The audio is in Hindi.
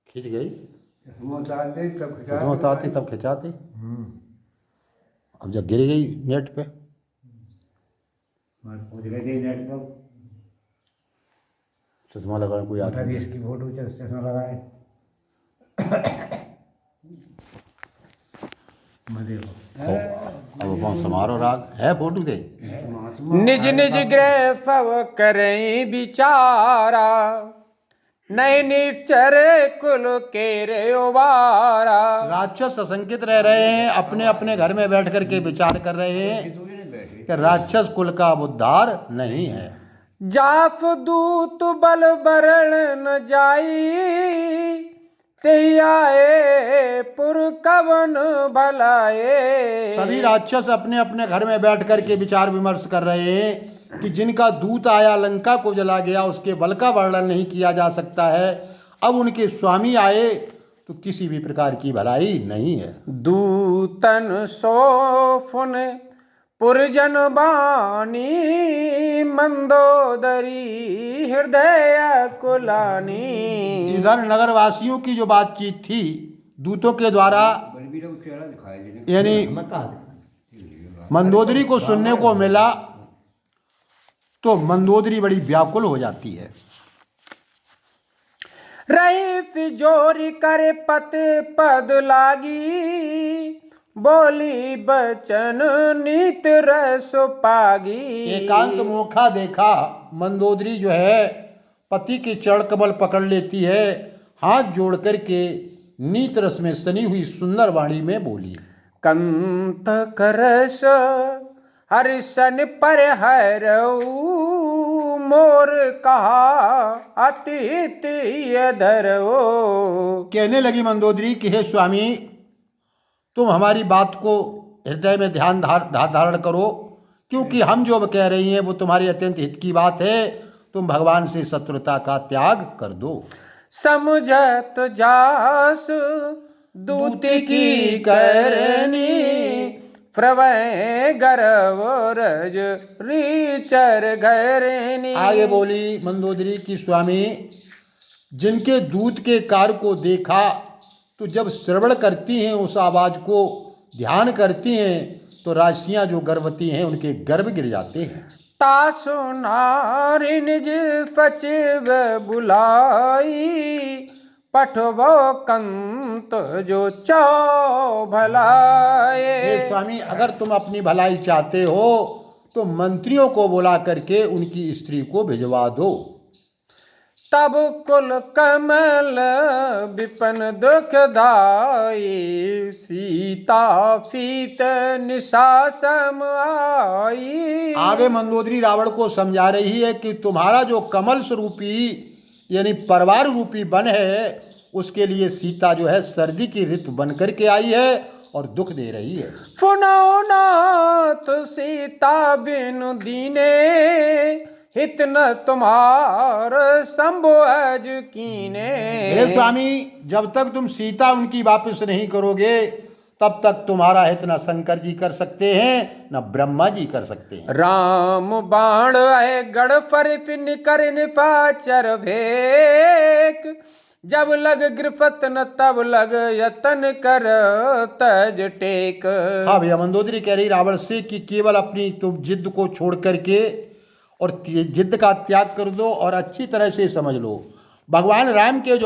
खिंच गई, चश्मा उतारते तब खिंचा चश्मा उतारती तब खिंचाती। अब जब गिर गई नेट पे, मैं पहुंच गए थे नेट पर। चश्मा लगाए कोई मोटा आदमी। देश की फोटो चश्मा लगाए। मैं देखो अब अपन समारो राग है फोटो दे। निज निज गृह फव करें विचारा, नए निश्चर कुल के रे उबारा। राक्षस असंकित रह रहे हैं, अपने अपने घर में बैठ करके विचार कर रहे हैं कि राक्षस कुल का अब उद्धार नहीं है। जाप दूत बल बरण न जाई, ते आए पुर कवन भलाए। सभी राक्षस अपने अपने घर में बैठ करके विचार विमर्श कर रहे हैं कि जिनका दूत आया लंका को जला गया, उसके बल का वर्णन नहीं किया जा सकता है। अब उनके स्वामी आए तो किसी भी प्रकार की भलाई नहीं है। दूतन सोफुन पुरजन बानी, मंदोदरी हृदय कुलानी। इधर नगरवासियों की जो बातचीत थी दूतों के द्वारा, यानी मंदोदरी को सुनने को मिला तो मंदोदरी बड़ी व्याकुल हो जाती है। रही तिजोरी करे पते पद लागी, बोली बचन नीत रस पागी। एकांत मौका देखा, मंदोदरी जो है पति के चरण कमल पकड़ लेती है, हाथ जोड़ करके नीत रस में सनी हुई सुंदर वाणी में बोली। कंत करस हरिशन पर हरऊ, मोर कहा अतिथि धरो। कहने लगी मंदोदरी कि हे स्वामी, तुम हमारी बात को हृदय में ध्यान धारण करो, क्योंकि हम जो अब कह रही हैं वो तुम्हारी अत्यंत हित की बात है। तुम भगवान से शत्रुता का त्याग कर दो। समझत जास दूत की करनी, प्रवय गर्व रज रीचर घरनी। आगे बोली मंदोदरी की स्वामी, जिनके दूत के कार्य को देखा तो जब श्रवण करती हैं उस आवाज को, ध्यान करती हैं तो राशियां जो गर्भवती हैं उनके गर्भ गिर जाते हैं। तासु नारी निज सचिव बुलाई, पठवो कंत जो चौ भलाए। हे स्वामी, अगर तुम अपनी भलाई चाहते हो तो मंत्रियों को बुला करके उनकी स्त्री को भिजवा दो। तब कुल कमल विपन दुखदाई, सीता फीत निशा सम आई। आगे मंदोदरी रावण को समझा रही है कि तुम्हारा जो कमल स्वरूपी यानी परिवार रूपी वन है, उसके लिए सीता जो है सर्दी की ऋतु बन करके आई है और दुख दे रही है। फुनौ नाथ सीता बिनु दीने, हित न तुम्हार शंभु अज कीने। हे स्वामी, जब तक तुम सीता उनकी वापस नहीं करोगे तब तक तुम्हारा हित न शंकर जी कर सकते हैं न ब्रह्मा जी कर सकते हैं। राम बाण आए गढ़ फर पिन कर निपाचर भेक, जब लग गिरफत न तब लग यतन कर तज टेक। हाँ भैया, मंदोदरी कह रही रावण से कि केवल अपनी तुम जिद को छोड़ करके और जिद का त्याग कर दो और अच्छी तरह से समझ लो, भगवान राम के जो